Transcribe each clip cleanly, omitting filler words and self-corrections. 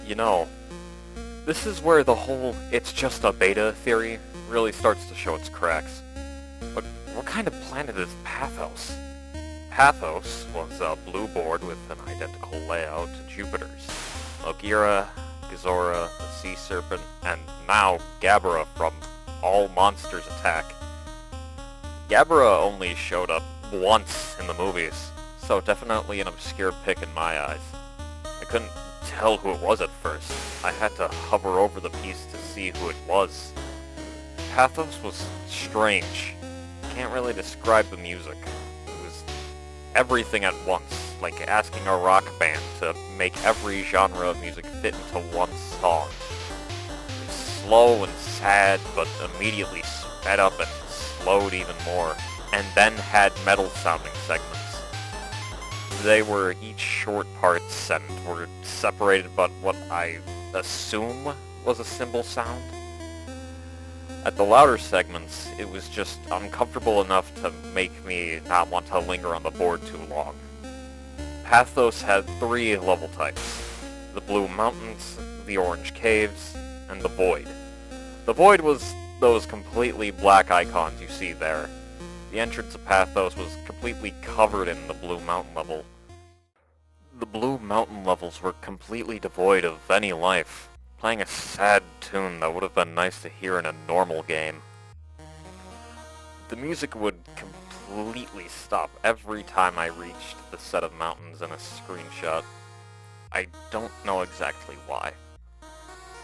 You know, this is where the whole "it's just a beta" theory really starts to show its cracks. But what kind of planet is Pathos? Pathos was a blue board with an identical layout to Jupiter's. Ogira, Godzilla, the Sea Serpent, and now Gabara from All Monsters Attack. Gabara only showed up once in the movies, so definitely an obscure pick in my eyes. I couldn't tell who it was at first. I had to hover over the piece to see who it was. Pathos was strange. Can't really describe the music. It was everything at once, like asking a rock band to make every genre of music fit into one song. It's slow and sad, but immediately sped up and slowed even more, and then had metal-sounding segments. They were each short parts and were separated by what I assume was a cymbal sound. At the louder segments, it was just uncomfortable enough to make me not want to linger on the board too long. Pathos had 3 level types: the Blue Mountains, the Orange Caves, and the Void. The Void was those completely black icons you see there. The entrance of Pathos was completely covered in the Blue Mountain level. The Blue Mountain levels were completely devoid of any life, playing a sad tune that would have been nice to hear in a normal game. The music would completely stop every time I reached the set of mountains in a screenshot. I don't know exactly why,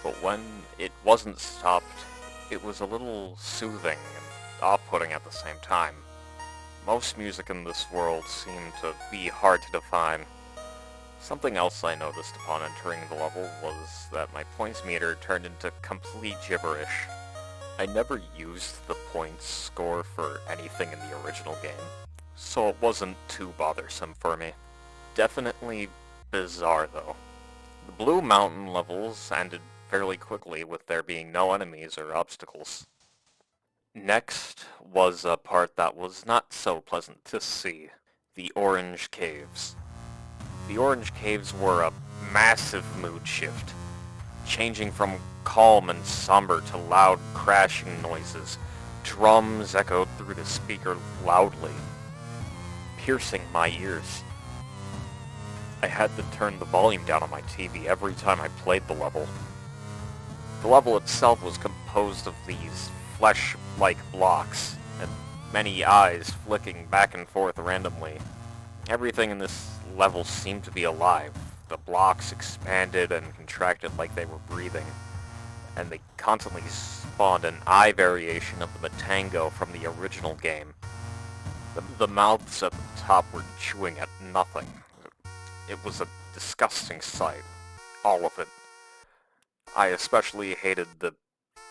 but when it wasn't stopped, it was a little soothing and off-putting at the same time. Most music in this world seemed to be hard to define. Something else I noticed upon entering the level was that my points meter turned into complete gibberish. I never used the points score for anything in the original game, so it wasn't too bothersome for me. Definitely bizarre though. The Blue Mountain levels ended fairly quickly with there being no enemies or obstacles. Next was a part that was not so pleasant to see: the Orange Caves. The Orange Caves were a massive mood shift, changing from calm and somber to loud crashing noises. Drums echoed through the speaker loudly, piercing my ears. I had to turn the volume down on my TV every time I played the level. The level itself was composed of these flesh-like blocks, and many eyes flicking back and forth randomly. Everything in this level seemed to be alive. The blocks expanded and contracted like they were breathing, and they constantly spawned an eye variation of the Matango from the original game. The mouths at the top were chewing at nothing. It was a disgusting sight. All of it. I especially hated the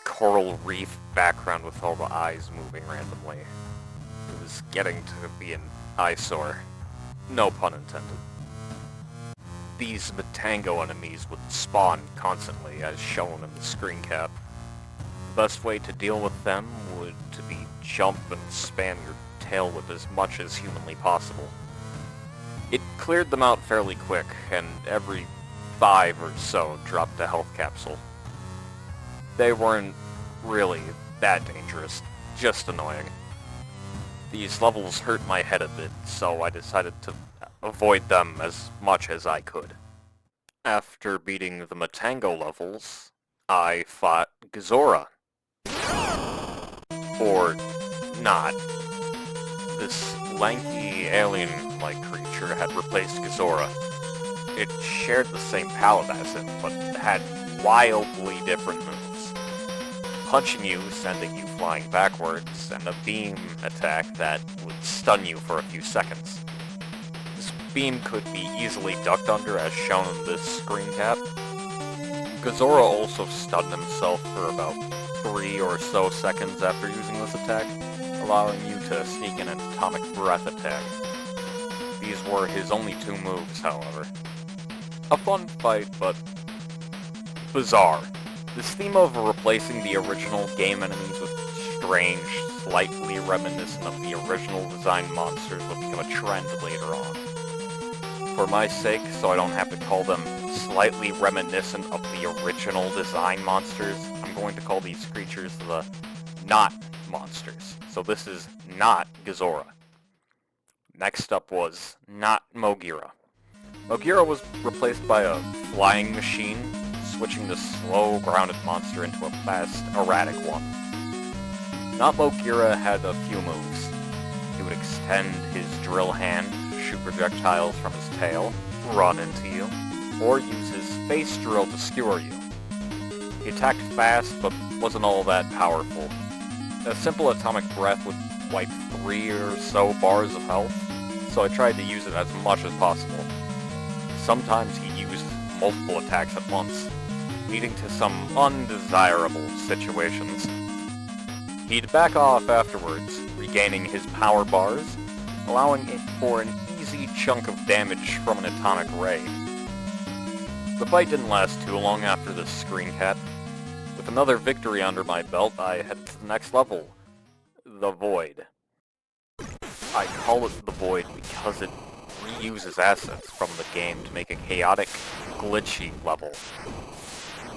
coral reef background with all the eyes moving randomly. It was getting to be an eyesore. No pun intended. These Matango enemies would spawn constantly, as shown in the screen cap. The best way to deal with them would to be jump and spam your tail whip as much as humanly possible. It cleared them out fairly quick, and every 5 or so dropped a health capsule. They weren't really that dangerous, just annoying. These levels hurt my head a bit, so I decided to avoid them as much as I could. After beating the Matango levels, I fought Godzilla. Or not. This lanky alien-like creature had replaced Godzilla. It shared the same palette as it, but had wildly different moves. Punching you, sending you flying backwards, and a beam attack that would stun you for a few seconds. This beam could be easily ducked under as shown in this screen cap. Godzilla also stunned himself for about 3 or so seconds after using this attack, allowing you to sneak an atomic breath attack. These were his only 2 moves, however. A fun fight, but bizarre. This theme of replacing the original game enemies with strange, slightly reminiscent of the original design monsters would become a trend later on. For my sake, so I don't have to call them slightly reminiscent of the original design monsters. I'm going to call these creatures the not monsters. So this is not Godzilla. Next up was not Mogira. Mogira was replaced by a flying machine, switching the slow, grounded monster into a fast, erratic one. Not Mogira had a few moves. He would extend his drill hand, shoot projectiles from his tail, run into you, or use his face drill to skewer you. He attacked fast, but wasn't all that powerful. A simple atomic breath would wipe 3 or so bars of health, so I tried to use it as much as possible. Sometimes he used multiple attacks at once, leading to some undesirable situations. He'd back off afterwards, regaining his power bars, allowing it for an easy chunk of damage from an atomic ray. The fight didn't last too long after this screen cap. With another victory under my belt, I head to the next level, the Void. I call it the Void because it reuses assets from the game to make a chaotic, glitchy level.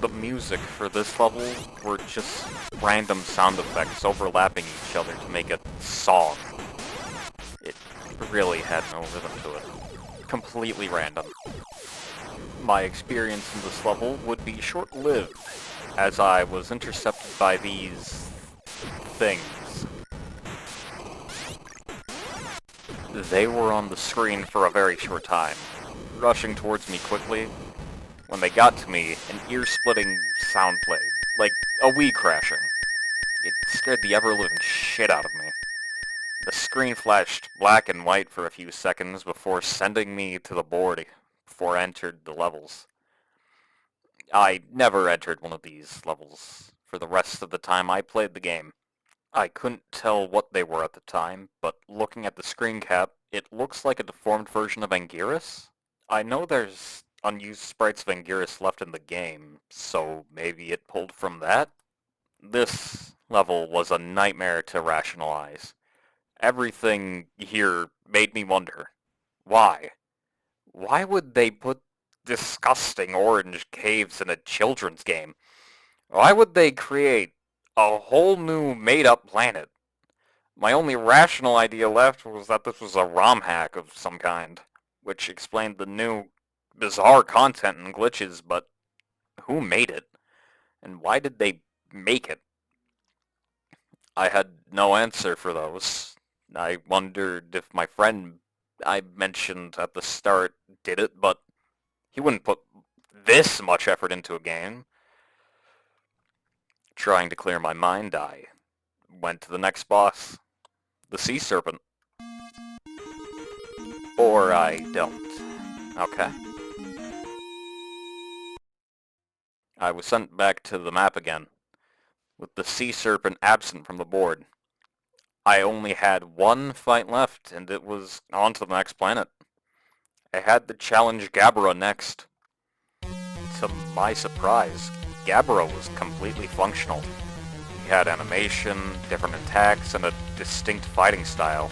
The music for this level were just random sound effects overlapping each other to make a song. It really had no rhythm to it. Completely random. My experience in this level would be short-lived, as I was intercepted by these things. They were on the screen for a very short time, rushing towards me quickly. When they got to me, an ear-splitting sound played, like a Wii crashing. It scared the ever-living shit out of me. The screen flashed black and white for a few seconds before sending me to the board before I entered the levels. I never entered one of these levels for the rest of the time I played the game. I couldn't tell what they were at the time, but looking at the screen cap, it looks like a deformed version of Anguirus. I know there's unused sprites of Anguirus left in the game, so maybe it pulled from that? This level was a nightmare to rationalize. Everything here made me wonder, why? Why would they put disgusting orange caves in a children's game? Why would they create a whole new made-up planet? My only rational idea left was that this was a ROM hack of some kind, which explained the new, bizarre content and glitches, but who made it? And why did they make it? I had no answer for those. I wondered if my friend I mentioned at the start did it, but he wouldn't put this much effort into a game. Trying to clear my mind, I went to the next boss, the Sea Serpent. Or I don't. Okay. I was sent back to the map again, with the Sea Serpent absent from the board. I only had one fight left, and it was on to the next planet. I had to challenge Gabra next. To my surprise, Gabra was completely functional. He had animation, different attacks, and a distinct fighting style.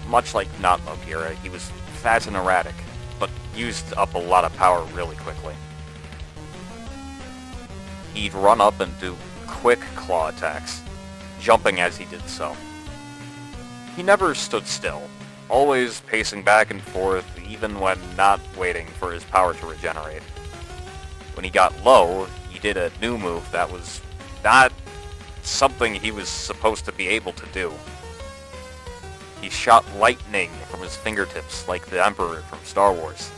Much like not Mogira, he was fast and erratic, but used up a lot of power really quickly. He'd run up and do quick claw attacks, jumping as he did so. He never stood still, always pacing back and forth even when not waiting for his power to regenerate. When he got low, he did a new move that was not something he was supposed to be able to do. He shot lightning from his fingertips like the Emperor from Star Wars.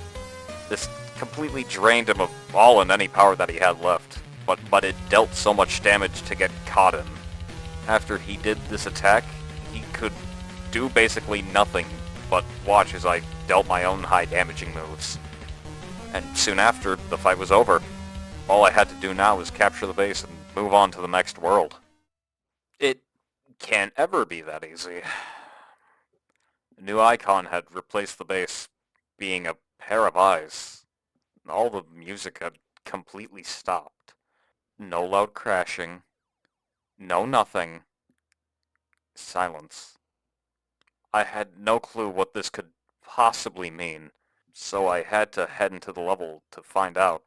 This completely drained him of all and any power that he had left, but it dealt so much damage to get caught in. After he did this attack, he could do basically nothing but watch as I dealt my own high damaging moves. And soon after, the fight was over. All I had to do now was capture the base and move on to the next world. It can't ever be that easy. The new icon had replaced the base, being a pair of eyes. All the music had completely stopped. No loud crashing. No nothing. Silence. I had no clue what this could possibly mean. so I had to head into the level to find out.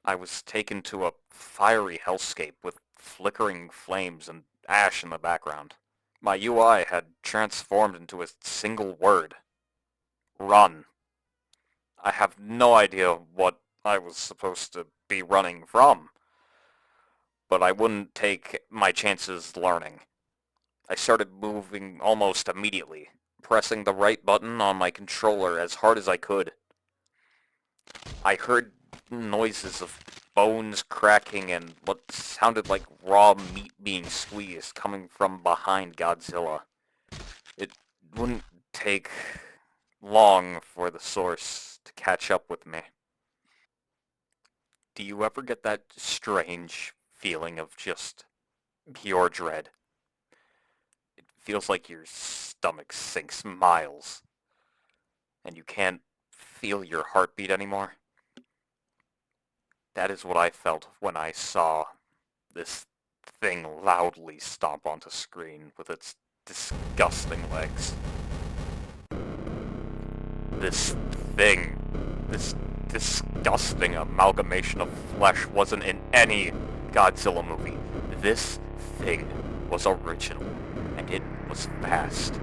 I was taken to a fiery hellscape with flickering flames and ash in the background. My UI had transformed into a single word. Run. I have no idea what I was supposed to be running from, but I wouldn't take my chances learning. I started moving almost immediately, pressing the right button on my controller as hard as I could. I heard noises of bones cracking and what sounded like raw meat being squeezed coming from behind Godzilla. It wouldn't take long for the source to catch up with me. Do you ever get that strange feeling of just pure dread? It feels like your stomach sinks miles, and you can't feel your heartbeat anymore. That is what I felt when I saw this thing loudly stomp onto screen with its disgusting legs. This thing, this disgusting amalgamation of flesh wasn't in any Godzilla movie. This thing was original, and it was fast.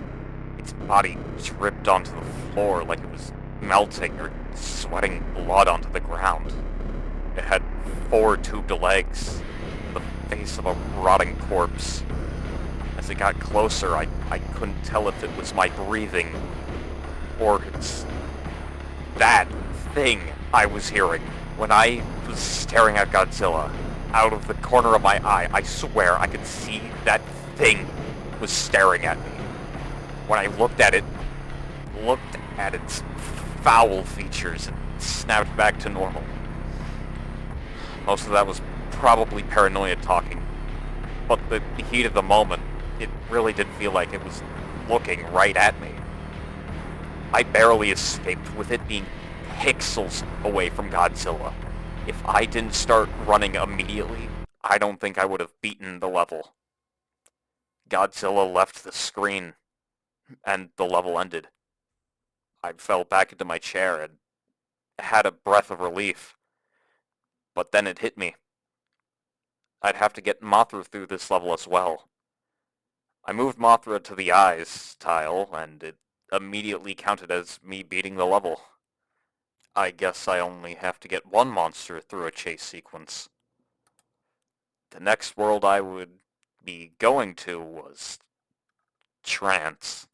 Its body dripped onto the floor like it was melting or sweating blood onto the ground. It had 4 tubed legs, the face of a rotting corpse. As it got closer, I couldn't tell if it was my breathing or it's that thing I was hearing when I was staring at Godzilla. Out of the corner of my eye, I swear I could see that thing was staring at me. When I looked at its foul features and snapped back to normal. Most of that was probably paranoia talking, but the heat of the moment, it really did feel like it was looking right at me. I barely escaped with it being pixels away from Godzilla. If I didn't start running immediately, I don't think I would have beaten the level. Godzilla left the screen, and the level ended. I fell back into my chair and had a breath of relief. But then it hit me. I'd have to get Mothra through this level as well. I moved Mothra to the eyes tile, and it immediately counted as me beating the level. I guess I only have to get one monster through a chase sequence. The next world I would be going to was Trance.